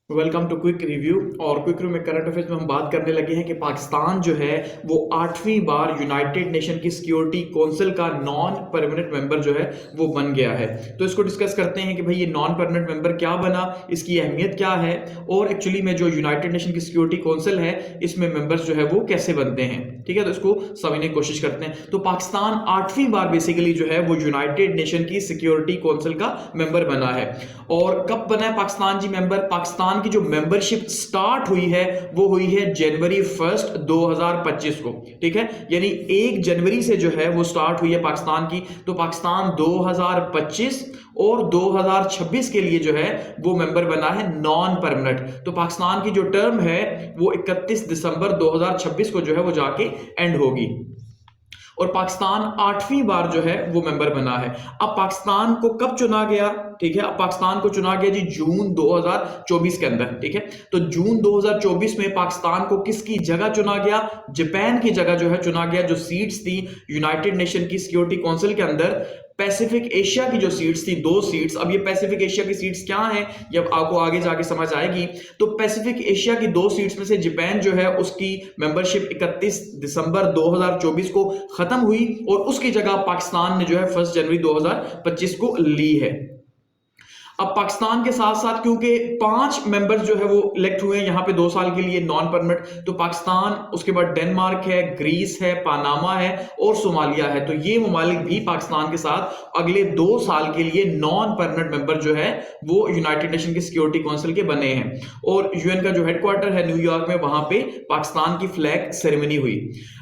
Welcome to quick review. और quick review में current affairs में हम बात करने लगे हैं कि पाकिस्तान जो है वो 8वीं बार यूनाइटेड नेशन की सिक्योरिटी काउंसिल का नॉन परमानेंट मेंबर जो है वो बन गया है। तो इसको डिस्कस करते हैं कि भाई ये नॉन परमानेंट मेंबर क्या बना, इसकी अहमियत क्या है और एक्चुअली में जो यूनाइटेड नेशन की सिक्योरिटी काउंसिल है इसमें मेंबर्स जो है वो कैसे बनते हैं। ठीक है, तो इसको समझने की कोशिश करते हैं। तो पाकिस्तान 8वीं बार बेसिकली जो है वो यूनाइटेड नेशन की सिक्योरिटी काउंसिल का मेंबर बना है। और कब बना है पाकिस्तान जी मेंबर? पाकिस्तान की जो मेंबरशिप स्टार्ट हुई है वो हुई है जनवरी 1 2025 को। ठीक है, यानी 1 जनवरी से जो है वो स्टार्ट हुई है पाकिस्तान की। तो पाकिस्तान 2025 और 2026 के लिए जो है वो मेंबर बना है नॉन परमानेंट। तो पाकिस्तान की जो टर्म है वो 31 दिसंबर 2026 को जो है वो जाके एंड होगी और पाकिस्तान 8वीं बार जो है वो मेंबर बना है। अब पाकिस्तान को कब चुना गया? ठीक है, अब पाकिस्तान को चुना गया जी जून 2024 के अंदर। ठीक है, तो जून 2024 में पाकिस्तान को किसकी जगह चुना गया? जापान की जगह जो है चुना गया। जो सीट्स थी यूनाइटेड नेशन की सिक्योरिटी काउंसिल के अंदर, पैसिफिक एशिया की जो सीट्स थी 2 सीट्स। अब ये पैसिफिक एशिया की सीट्स क्या हैं ये आपको आगे जाके समझ आएगी। तो पैसिफिक एशिया की 2 सीट्स में से जापान जो है उसकी मेंबरशिप 31 दिसंबर 2024 को खत्म हुई और उसकी जगह पाकिस्तान ने जो है 1 जनवरी 2025 को ली है। अब पाकिस्तान के साथ साथ क्योंकि 5 मेंबर्स जो है वो इलेक्ट हुए हैं यहाँ पे 2 साल के लिए नॉन परमानेंट, तो पाकिस्तान, उसके बाद डेनमार्क है, ग्रीस है, पानामा है और सोमालिया है। तो ये ममालिक भी पाकिस्तान के साथ अगले 2 साल के लिए नॉन परमानेंट मेंबर जो है वो यूनाइटेड नेशन की सिक्योरिटी काउंसिल के बने हैं। और यूएन का जो हेडक्वार्टर है न्यूयॉर्क में, वहां पे पाकिस्तान की फ्लैग सेरेमनी हुई।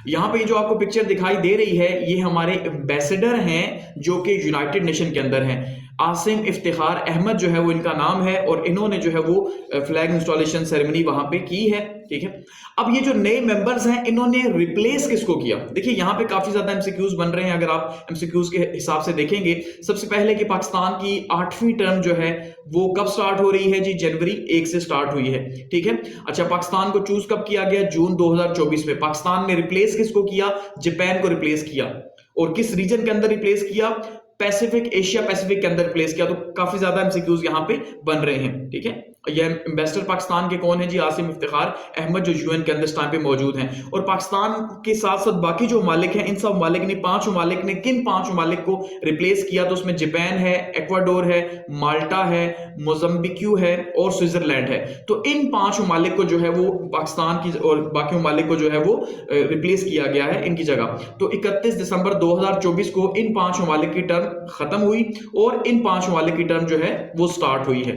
यहाँ पे जो आपको पिक्चर दिखाई दे रही है ये हमारे एम्बेसडर हैं जो कि यूनाइटेड नेशन के अंदर हैं। आसिम इफ्तिखार अहमद जो है वो इनका नाम है और इन्होंने जो है वो फ्लैग इंस्टॉलेशन सेरेमनी वहां पे की है। ठीक है, अब ये जो नए मेंबर्स हैं इन्होंने रिप्लेस किसको किया? देखिए यहाँ पे काफी ज्यादा एमसीक्यूज बन रहे हैं। अगर आप एमसीक्यूज के हिसाब से देखेंगे, सबसे पहले कि पाकिस्तान की 8वीं टर्म जो है वो कब स्टार्ट हो रही है जी? जनवरी 1 से स्टार्ट हुई है। ठीक है, अच्छा, पाकिस्तान को चूज कब किया गया? जून 2024 में। पाकिस्तान ने रिप्लेस किसको किया? जापान को रिप्लेस किया। और किस रीजन के अंदर रिप्लेस किया? पैसिफिक एशिया पैसिफिक के अंदर प्लेस किया। तो काफी ज्यादा एमसीक्यूज यहां पे बन रहे हैं। ठीक है, ये एम्बेसडर पाकिस्तान के कौन है जी? आसिम इफ्तिखार अहमद, जो यूएन के अंदर इस टाइम पे मौजूद हैं। और पाकिस्तान के साथ साथ बाकी जो ममालिक हैं, इन सब ममालिक ने 5 ममालिक ने किन 5 ममालिक को रिप्लेस किया? तो उसमें जापान है, इक्वाडोर है, माल्टा है, मोजम्बिक्यू है और स्विट्जरलैंड है। तो इन 5 ममालिक को जो है वो पाकिस्तान की और बाकी ममालिक को जो है वो रिप्लेस किया गया है इनकी जगह। तो 31 दिसंबर 2024 को इन 5 ममालिक की टर्म खत्म हुई और इन 5 ममालिक की टर्म जो है वो स्टार्ट हुई है।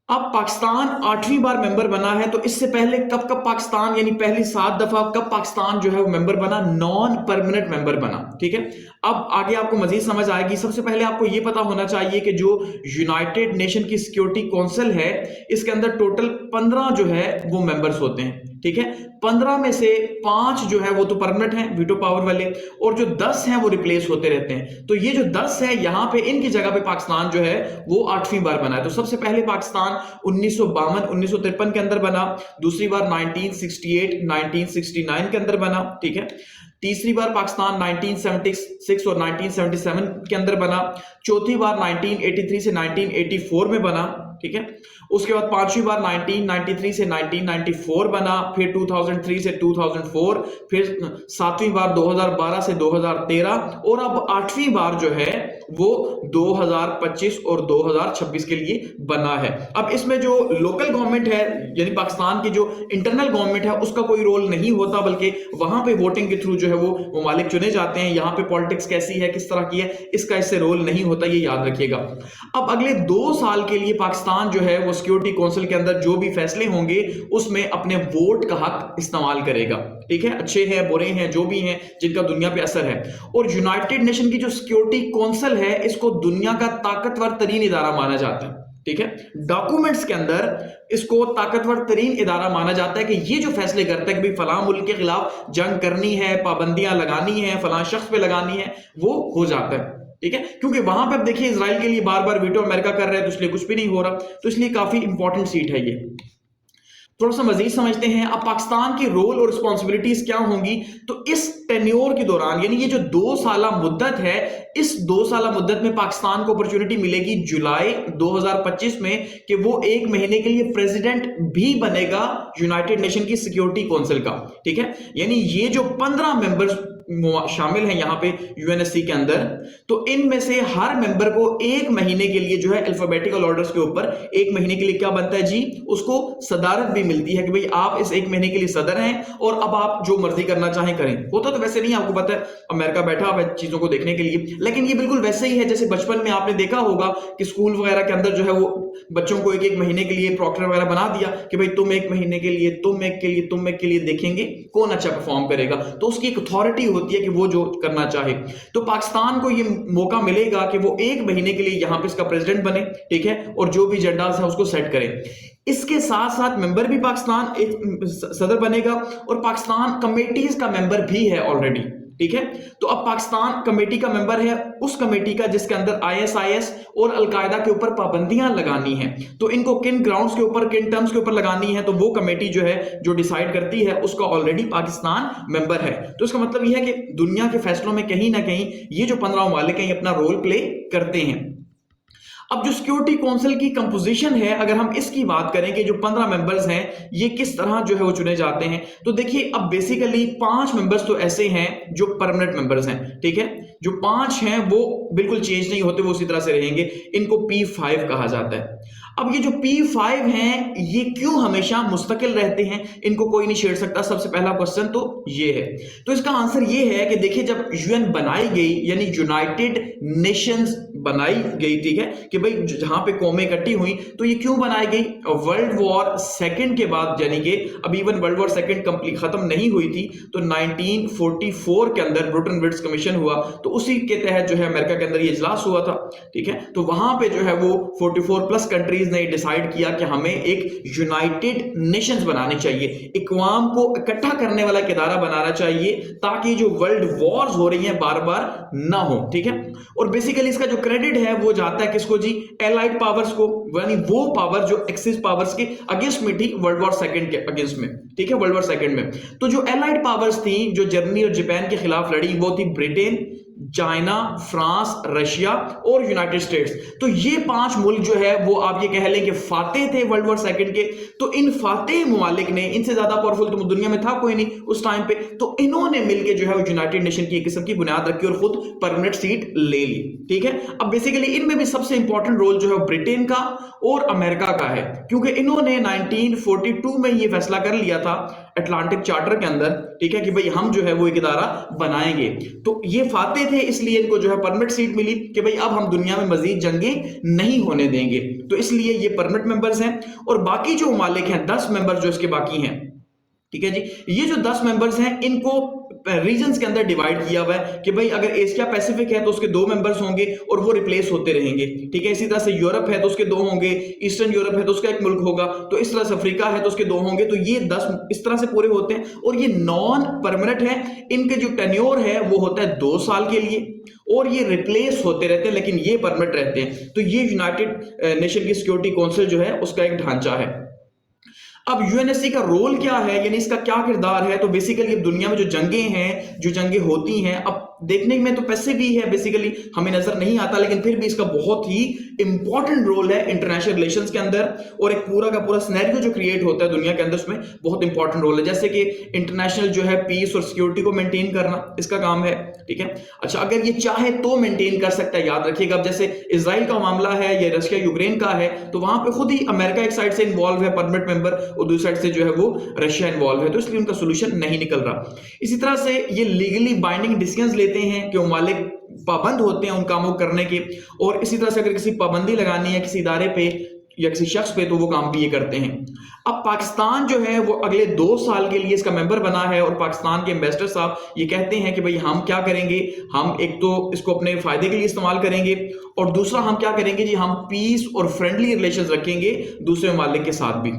अब पाकिस्तान 8वीं बार मेंबर बना है, तो इससे पहले कब कब पाकिस्तान, यानी पहली 7 दफा कब पाकिस्तान जो है वो मेंबर बना? नॉन परमानेंट मेंबर बना। ठीक है, अब आगे आपको मजीद समझ आएगी। सबसे पहले आपको यह पता होना चाहिए कि जो यूनाइटेड नेशन की सिक्योरिटी काउंसिल है इसके अंदर टोटल 15 जो है वो मेंबर्स होते हैं। ठीक है, 15 में से 5 जो है वो तो परमानेंट हैं, वीटो पावर वाले, और जो 10 हैं वो रिप्लेस होते रहते हैं। तो ये जो 10 है यहां पे इनकी जगह पे पाकिस्तान जो है वो 8वीं बार बना है। तो सबसे पहले पाकिस्तान 1952 1953 के अंदर बना, दूसरी बार 1968 1969 के अंदर बना। ठीक है, तीसरी बार पाकिस्तान 1976 और 1977 के अंदर बना, चौथी बार 1983 से 1984 में बना। ठीक है, उसके बाद 5वीं बार 1993 से 1994 बना, फिर 2003 से 2004, फिर 7वीं बार 2012 से 2013 और अब 8वीं बार जो है वो 2025 और 2026 के लिए बना है। अब इसमें जो लोकल गवर्नमेंट है यानी पाकिस्तान की जो इंटरनल गवर्नमेंट है उसका कोई रोल नहीं होता, बल्कि वहां पे वोटिंग के थ्रू जो है वो ममालिक चुने जाते हैं। यहां पे पॉलिटिक्स कैसी है, किस तरह की है, इसका इससे रोल नहीं होता, ये याद रखिएगा। अब अगले 2 साल के लिए पाकिस्तान जो है वो सिक्योरिटी काउंसिल के अंदर जो भी फैसले होंगे उसमें अपने वोट का हक इस्तेमाल करेगा। ठीक है, अच्छे हैं, बुरे हैं, जो भी हैं जिनका दुनिया पे असर है। और यूनाइटेड नेशन की जो सिक्योरिटी काउंसिल है इसको दुनिया का ताकतवर तरीन इदारा माना जाता है। ठीक है, डॉक्यूमेंट्स के अंदर इसको ताकतवर तरीन इदारा माना जाता है कि ये जो फैसले करता है कि भाई फलां मुल्क के खिलाफ जंग करनी है, पाबंदियां लगानी है, फलां शख्स पे लगानी है, वो हो जाता है। ठीक है, क्योंकि वहां पे अब देखिए इजराइल के लिए बार बार वीटो अमेरिका कर रहे हैं तो इसलिए कुछ भी नहीं हो रहा, तो इसलिए काफी इंपॉर्टेंट सीट है ये। थोड़ा सा मजीद समझते हैं अब पाकिस्तान की रोल और रिस्पॉन्सिबिलिटीज क्या होंगी। तो इस टेन्योर के दौरान यानी ये जो 2 साला मुद्दत है, इस 2 साला मुद्दत में पाकिस्तान को अपॉर्चुनिटी मिलेगी जुलाई 2025 में कि वो 1 महीने के लिए प्रेसिडेंट भी बनेगा यूनाइटेड नेशन की सिक्योरिटी काउंसिल का। ठीक है, यानी ये जो 15 मेंबर्स शामिल हैं यहां पे यूएनएससी के अंदर, तो इनमें से हर मेंबर को 1 महीने के लिए जो है अल्फाबेटिकल ऑर्डर्स के ऊपर 1 महीने के लिए क्या बनता है जी, उसको सदारत भी मिलती है कि भाई आप इस 1 महीने के लिए सदर हैं और अब आप जो मर्जी करना चाहें करें। होता तो वैसे नहीं, आपको पता है अमेरिका बैठा हुआ है चीजों को देखने के लिए, लेकिन ये बिल्कुल वैसे ही है जैसे बचपन में आपने देखा होगा कि स्कूल वगैरह के अंदर जो है वो बच्चों को 1-1 महीने के लिए प्रॉक्टर वगैरह बना दिया कि भाई तुम 1 महीने के लिए, तुम एक के लिए देखेंगे कौन अच्छा परफॉर्म करेगा, तो उसकी एक अथॉरिटी होती है कि वो जो करना चाहे। तो पाकिस्तान को ये मौका मिलेगा कि वो 1 महीने के लिए यहां पे इसका प्रेसिडेंट बने, ठीक है, और जो भी एजेंडास है उसको सेट करे। इसके साथ साथ मेंबर भी पाकिस्तान एक सदर बनेगा और पाकिस्तान कमेटीज का मेंबर भी है ऑलरेडी। ठीक है, तो अब पाकिस्तान कमेटी का मेंबर है, उस कमेटी का जिसके अंदर आईएसआईएस और अलकायदा के ऊपर पाबंदियां लगानी है, तो इनको किन ग्राउंड्स के ऊपर, किन टर्म्स के ऊपर लगानी है, तो वो कमेटी जो है जो डिसाइड करती है उसका ऑलरेडी पाकिस्तान मेंबर है। तो इसका मतलब यह है कि दुनिया के फैसलों में कहीं ना कहीं ये जो 15 ममालिक हैं ये अपना रोल प्ले करते हैं। अब जो सिक्योरिटी काउंसिल की कंपोजिशन है, अगर हम इसकी बात करें कि जो 15 मेंबर्स हैं ये किस तरह जो है वो चुने जाते हैं, तो देखिए अब बेसिकली 5 मेंबर्स तो ऐसे हैं जो परमानेंट मेंबर्स हैं। ठीक है, जो 5 हैं वो बिल्कुल चेंज नहीं होते, वो उसी तरह से रहेंगे, इनको P5 कहा जाता है। अब ये जो P5 हैं ये क्यों हमेशा मुस्तकिल रहते हैं, इनको कोई नहीं छेड़ सकता, सबसे पहला क्वेश्चन तो ये है। तो इसका आंसर ये है कि देखिए जब यूएन बनाई गई यानी यूनाइटेड नेशंस बनाई गई, ठीक है, कि भाई जहां पे कौमें इकट्ठी हुई, तो ये क्यों बनाई गई, वर्ल्ड वॉर सेकंड के बाद, यानी कि अभी even world war second complete खत्म नहीं हुई थी, तो 1944 के अंदर ब्रेटन वुड्स कमीशन हुआ, तो उसी के तहत जो है अमेरिका के अंदर ये इजलास हुआ था। ठीक है, तो वहां पे जो है वो 44 प्लस कंट्रीज ने डिसाइड किया कि हमें एक यूनाइटेड नेशंस बनाने चाहिए, इकवाम को इकट्ठा करने वाला एक इदारा बनाना चाहिए ताकि जो वर्ल्ड वॉर्स हो रही हैं बार बार ना हो। ठीक है, और बेसिकली इसका जो क्रेडिट है वो जाता है किसको जी, एलाइड पावर्स को, यानी वो पावर जो एक्सिस पावर्स के अगेंस्ट में थी वर्ल्ड वॉर सेकंड के अगेंस्ट में। ठीक है, वर्ल्ड वॉर सेकंड में तो जो एलाइड पावर्स थी जो जर्मनी और जापान के खिलाफ लड़ी वो थी ब्रिटेन, चाइना, फ्रांस, रशिया और यूनाइटेड स्टेट्स। तो ये 5 मुल्क जो है वो आप ये कह लें कि फातेह थे वर्ल्ड वॉर सेकंड के। तो इन फातेह मुमालिक ने, इनसे ज्यादा पावरफुल तो दुनिया में था कोई नहीं उस टाइम पे, तो इन्होंने मिलकर जो है वो यूनाइटेड नेशन की एक किस्म की बुनियाद रखी और खुद परमानेंट सीट ले ली। ठीक है, अब बेसिकली इनमें भी सबसे इंपॉर्टेंट रोल जो है ब्रिटेन का और अमेरिका का है, क्योंकि इन्होंने 1942 में ये फैसला कर लिया था अटलांटिक चार्टर के अंदर, ठीक है, कि भाई हम जो है वो एक इदारा बनाएंगे। तो ये फातेह थे, इसलिए इनको जो है परमानेंट सीट मिली कि भाई अब हम दुनिया में मजीद जंगें नहीं होने देंगे, तो इसलिए ये परमानेंट मेंबर्स हैं। और बाकी जो मालिक हैं 10 मेंबर जो इसके बाकी हैं, ठीक है जी, ये जो 10 मेंबर्स हैं इनको रीजन्स के अंदर डिवाइड किया हुआ है कि भाई अगर एशिया पैसिफिक है तो उसके 2 मेंबर्स होंगे और वो रिप्लेस होते रहेंगे। ठीक है, इसी तरह से यूरोप है तो उसके 2 होंगे, ईस्टर्न यूरोप है तो उसका 1 मुल्क होगा, तो इस तरह से अफ्रीका है तो उसके 2 होंगे, तो ये 10 इस तरह से पूरे होते हैं। और ये नॉन परमानेंट है, इनके जो टेन्योर है वो होता है 2 साल के लिए और ये रिप्लेस होते रहते हैं, लेकिन ये परमानेंट रहते हैं। तो ये यूनाइटेड नेशन की सिक्योरिटी काउंसिल जो है उसका एक ढांचा है। अब यूएनएससी का रोल क्या है, यानी इसका क्या किरदार है, तो बेसिकली दुनिया में जो जंगें हैं, जो जंगें होती हैं, अब देखने में तो पैसे भी है, बेसिकली हमें नजर नहीं आता, लेकिन फिर भी इसका बहुत ही इंपॉर्टेंट रोल है इंटरनेशनल रिलेशंस के अंदर, और एक पूरा का पूरा सिनेरियो जो क्रिएट होता है दुनिया के अंदर उसमें बहुत इंपॉर्टेंट रोल है। जैसे कि इंटरनेशनल जो है पीस और सिक्योरिटी को मेंटेन करना इसका काम है। ठीक है, अच्छा, अगर ये चाहे तो मेंटेन कर सकता है, याद रखिएगा। अब जैसे इजराइल का मामला है या रशिया यूक्रेन का है, तो वहां पे खुद ही अमेरिका एक साइड से इन्वॉल्व है परमानेंट मेंबर, और दूसरी साइड से जो है वो रशिया इन्वॉल्व है, तो इसलिए उनका सोल्यूशन नहीं निकल रहा। इसी तरह से ये लीगली बाइंडिंग डिसीजंस लेते हैं कि मालिक पाबंद होते हैं उन कामों करने के, और इसी तरह से अगर किसी पाबंदी लगानी है किसी इदारे पे या किसी शख्स पे तो वो काम भी ये करते हैं। अब पाकिस्तान जो है वो अगले 2 साल के लिए इसका मेंबर बना है, और पाकिस्तान के एम्बेसडर साहब ये कहते हैं कि भाई हम क्या करेंगे, हम एक तो इसको अपने फायदे के लिए इस्तेमाल करेंगे, और दूसरा हम क्या करेंगे जी, हम पीस और फ्रेंडली रिलेशंस रखेंगे दूसरे ममालिक के साथ भी।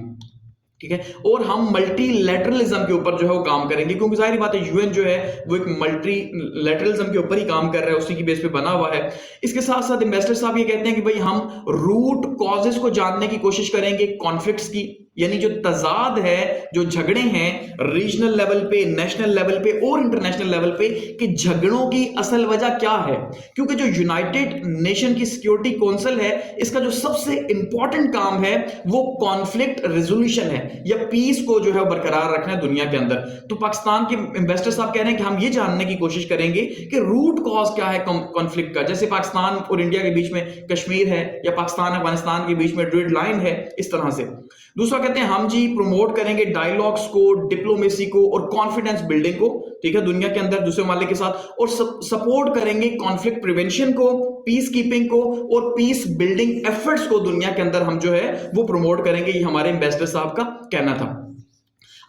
ठीक है, और हम मल्टीलैटरलिज्म के ऊपर जो है वो काम करेंगे, क्योंकि जाहिर बात है यूएन जो है वो एक मल्टीलैटरलिज्म के ऊपर ही काम कर रहा है, उसी की बेस पे बना हुआ है। इसके साथ साथ इन्वेस्टर साहब ये कहते हैं कि भाई हम रूट कॉजेस को जानने की कोशिश करेंगे कॉन्फ्लिक्ट्स की, यानी जो तजाद है, जो झगड़े हैं रीजनल लेवल पे, नेशनल लेवल पे और इंटरनेशनल लेवल पे, कि झगड़ों की असल वजह क्या है। क्योंकि जो यूनाइटेड नेशन की सिक्योरिटी काउंसिल है, इसका जो सबसे इंपॉर्टेंट काम है वो कॉन्फ्लिक्ट रेजोल्यूशन है, या पीस को जो है बरकरार रखना है दुनिया के अंदर। तो पाकिस्तान के इन्वेस्टर साहब कह रहे हैं कि हम ये जानने की कोशिश करेंगे कि रूट कॉज क्या है कॉन्फ्लिक्ट का। जैसे पाकिस्तान और इंडिया के बीच में कश्मीर है, या पाकिस्तान अफगानिस्तान के बीच में ग्रिड लाइन है, इस तरह से। दूसरा कहते हैं हम जी प्रमोट करेंगे डायलॉग्स को, डिप्लोमेसी को और कॉन्फिडेंस बिल्डिंग को, ठीक है, दुनिया के अंदर दूसरे मामले के साथ, और सपोर्ट करेंगे कॉन्फ्लिक्ट प्रिवेंशन को, पीस कीपिंग को और पीस बिल्डिंग एफर्ट्स को दुनिया के अंदर हम जो है वो प्रमोट करेंगे। ये हमारे इन्वेस्टर साहब का कहना था।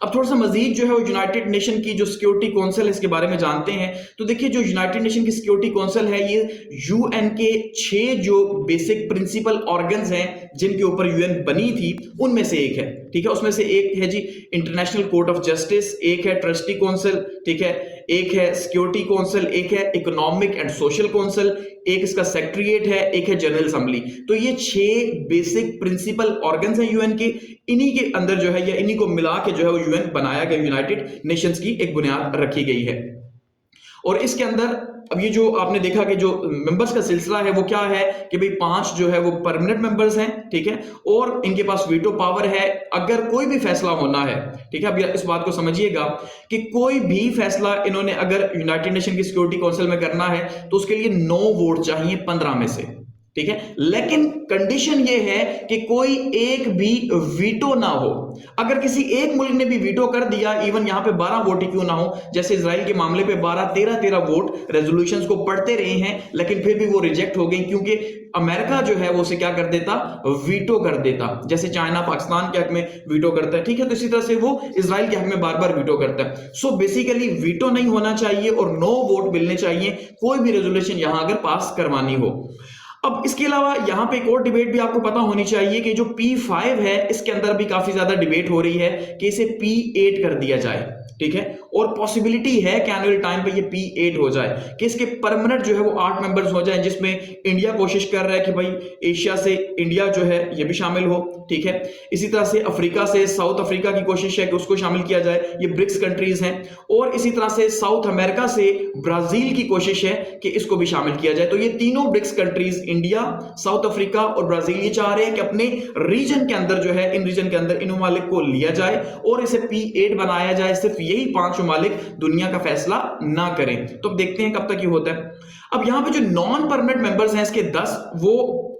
अब थोड़ा सा मजीद जो है वो यूनाइटेड नेशन की जो सिक्योरिटी काउंसिल है इसके बारे में जानते हैं। तो देखिए जो यूनाइटेड नेशन की सिक्योरिटी काउंसिल है, ये यूएन के 6 जो बेसिक प्रिंसिपल ऑर्गन्स हैं जिनके ऊपर यूएन बनी थी, उनमें से एक है, ठीक है। उसमें से एक है जी इंटरनेशनल कोर्ट ऑफ जस्टिस, एक है ट्रस्टी काउंसिल, ठीक है, एक है सिक्योरिटी काउंसिल, एक है इकोनॉमिक एंड सोशल काउंसिल, एक इसका सेक्रेटरीट है, एक है जनरल असेंबली। तो ये 6 बेसिक प्रिंसिपल ऑर्गन्स हैं यूएन के। इन्हीं के अंदर जो है, या इन्हीं को मिला के जो है वो यूएन बनाया गया, यूनाइटेड नेशंस की एक बुनियाद रखी गई है। और इसके अंदर अब ये जो आपने देखा कि जो मेंबर्स का सिलसिला है वो क्या है कि भाई 5 जो है वो परमानेंट मेंबर्स हैं, ठीक है, और इनके पास वीटो पावर है अगर कोई भी फैसला होना है, ठीक है। अब इस बात को समझिएगा कि कोई भी फैसला इन्होंने अगर यूनाइटेड नेशन की सिक्योरिटी काउंसिल में करना है तो उसके लिए 9 वोट चाहिए 15 में से, ठीक है। लेकिन कंडीशन ये है कि कोई एक भी वीटो ना हो। अगर किसी एक मुल्क ने भी वीटो कर दिया, इवन यहां पे 12 वोट ही क्यों ना हो, जैसे इजराइल के मामले पे 12-13 वोट रेजोल्यूशंस को पढ़ते रहे हैं, लेकिन फिर भी वो रिजेक्ट हो गई क्योंकि अमेरिका जो है वो उसे क्या कर देता, वीटो कर देता। जैसे चाइना पाकिस्तान के हक में वीटो करता है, ठीक है, तो इसी तरह से वो इजराइल के हक में बार बार वीटो करता है। सो बेसिकली वीटो नहीं होना चाहिए और 9 वोट मिलने चाहिए कोई भी रेजोल्यूशन यहां अगर पास करवानी हो। अब इसके अलावा यहां पे एक और डिबेट भी आपको पता होनी चाहिए कि जो P5 है इसके अंदर भी काफी ज्यादा डिबेट हो रही है कि इसे P8 कर दिया जाए, ठीक है, और पॉसिबिलिटी है कि आने वाले टाइम पे ये P8 हो जाए कि इसके परमानेंट जो है वो 8 मेंबर्स हो जाए, जिसमें इंडिया कोशिश कर रहा है कि भाई एशिया से इंडिया जो है ये भी शामिल हो, ठीक है। इसी तरह से अफ्रीका से साउथ अफ्रीका की कोशिश है कि उसको शामिल किया जाए, ये ब्रिक्स कंट्रीज हैं, और इसी तरह से साउथ अमेरिका से ब्राजील की कोशिश है कि इसको भी शामिल किया जाए। तो ये तीनों BRICS countries India, South Africa और ब्राजील ये चाह रहे हैं कि अपने रीजन के अंदर जो है, इन रीजन के अंदर इन ममालिक को लिया जाए और इसे P8 बनाया जाए, सिर्फ यही 5 ममालिक दुनिया का फैसला ना करें। तो अब देखते हैं कब तक ये होता है। अब यहां पे जो नॉन परमानेंट मेंबर्स हैं इसके 10 वो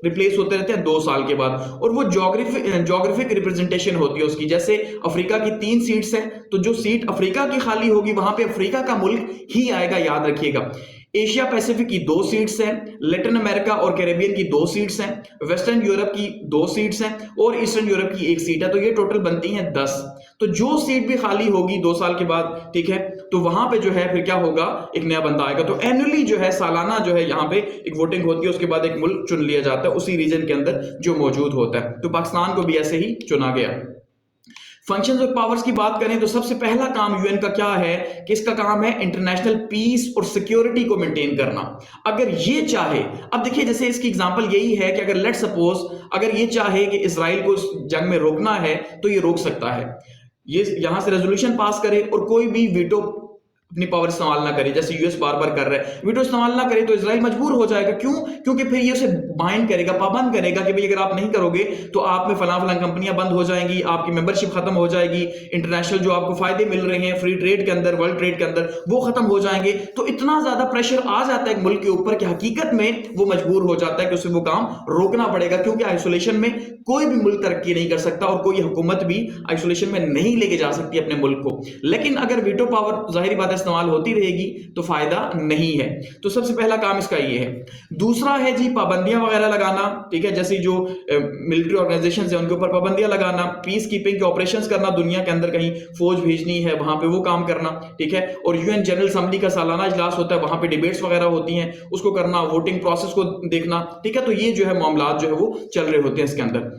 रिप्लेस होते रहते हैं 2 साल के बाद, और वो ज्योग्राफिक रिप्रेजेंटेशन होती है उसकी। जैसे अफ्रीका की 3 सीट्स हैं, तो जो सीट अफ्रीका की खाली होगी वहां पे अफ्रीका का मुल्क ही आएगा, याद रखिएगा। एशिया पैसिफिक की 2 सीट्स हैं, लैटिन अमेरिका और कैरेबियन की 2 सीट्स हैं, वेस्टर्न यूरोप की 2 सीट्स हैं और ईस्टर्न यूरोप की 1 सीट है। तो ये टोटल बनती हैं 10। तो जो सीट भी खाली होगी 2 साल के बाद, ठीक है, तो वहां पे जो है फिर क्या होगा, एक नया बंदा आएगा। तो एनुअली जो है, सालाना जो है यहाँ पे एक वोटिंग होती है, उसके बाद एक मुल्क चुन लिया जाता है उसी रीजन के अंदर जो मौजूद होता है। तो पाकिस्तान को भी ऐसे ही चुना गया। फंक्शंस ऑफ पावर्स की बात करें तो सबसे पहला काम यूएन का क्या है कि इसका काम है इंटरनेशनल पीस और सिक्योरिटी को मेंटेन करना। अगर ये चाहे, अब देखिए जैसे इसकी एग्जांपल यही है कि अगर लेट सपोज अगर ये चाहे कि इजराइल को जंग में रोकना है तो ये रोक सकता है, ये यहां से रेजोल्यूशन पास करे और कोई भी वीटो अपनी पावर इस्तेमाल ना करे, जैसे यूएस बार बार कर रहा है, वीटो इस्तेमाल ना करे तो इजराइल मजबूर हो जाएगा। क्यों? क्योंकि फिर ये उसे बाइंड करेगा, पाबंद करेगा कि भाई अगर आप नहीं करोगे तो आप में फलां फलां कंपनियां बंद हो जाएंगी, आपकी मेंबरशिप खत्म हो जाएगी, इंटरनेशनल जो आपको फायदे मिल रहे हैं फ्री ट्रेड के अंदर, वर्ल्ड ट्रेड के अंदर, वो खत्म हो जाएंगे। तो इतना ज्यादा प्रेशर आ जाता है एक मुल्क के ऊपर कि हकीकत में वो मजबूर हो जाता है कि उसे वो काम रोकना पड़ेगा, क्योंकि आइसोलेशन में कोई भी मुल्क तरक्की नहीं कर सकता और कोई हुकूमत भी आइसोलेशन में नहीं लेके जा सकती अपने मुल्क को। लेकिन अगर वीटो पावर जाहिर बात है इस्तेमाल होती रहेगी तो फायदा नहीं है। तो सबसे पहला काम इसका ये है। दूसरा है जी पाबंदियां वगैरह लगाना, ठीक है, जैसे जो मिलिट्री ऑर्गेनाइजेशन है उनके ऊपर पाबंदियां लगाना, पीस कीपिंग के ऑपरेशंस करना, दुनिया के अंदर कहीं फौज भेजनी है वहां पे वो काम करना, ठीक है। और यूएन जनरल असेंबली का सालाना इजलास होता है, वहां पे डिबेट्स वगैरह होती हैं, उसको करना, वोटिंग प्रोसेस को देखना, ठीक है। तो ये जो है मामला जो है वो चल रहे होते हैं इसके अंदर।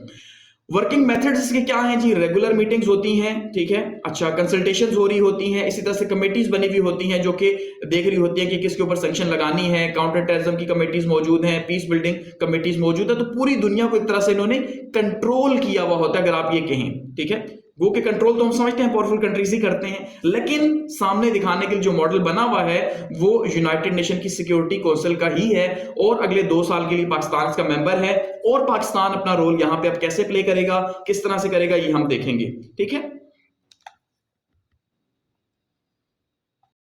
वर्किंग मेथड्स इसके क्या हैं जी? रेगुलर मीटिंग्स होती हैं, ठीक है, अच्छा, कंसल्टेशंस हो रही होती हैं, इसी तरह से कमेटीज बनी हुई होती हैं जो कि देख रही होती हैं कि किसके ऊपर सैंक्शन लगानी है, काउंटर टेररिज्म की कमेटीज मौजूद हैं, पीस बिल्डिंग कमेटीज मौजूद है। तो पूरी दुनिया को एक तरह से इन्होंने कंट्रोल किया हुआ होता है, अगर आप ये कहें, ठीक है। वो के कंट्रोल तो हम समझते हैं पावरफुल कंट्रीज ही करते हैं, लेकिन सामने दिखाने के लिए जो मॉडल बना हुआ है वो यूनाइटेड नेशन की सिक्योरिटी काउंसिल का ही है, और अगले 2 साल के लिए पाकिस्तान इसका मेंबर है, और पाकिस्तान अपना रोल यहां पे अब कैसे प्ले करेगा, किस तरह से करेगा, ये हम देखेंगे, ठीक है।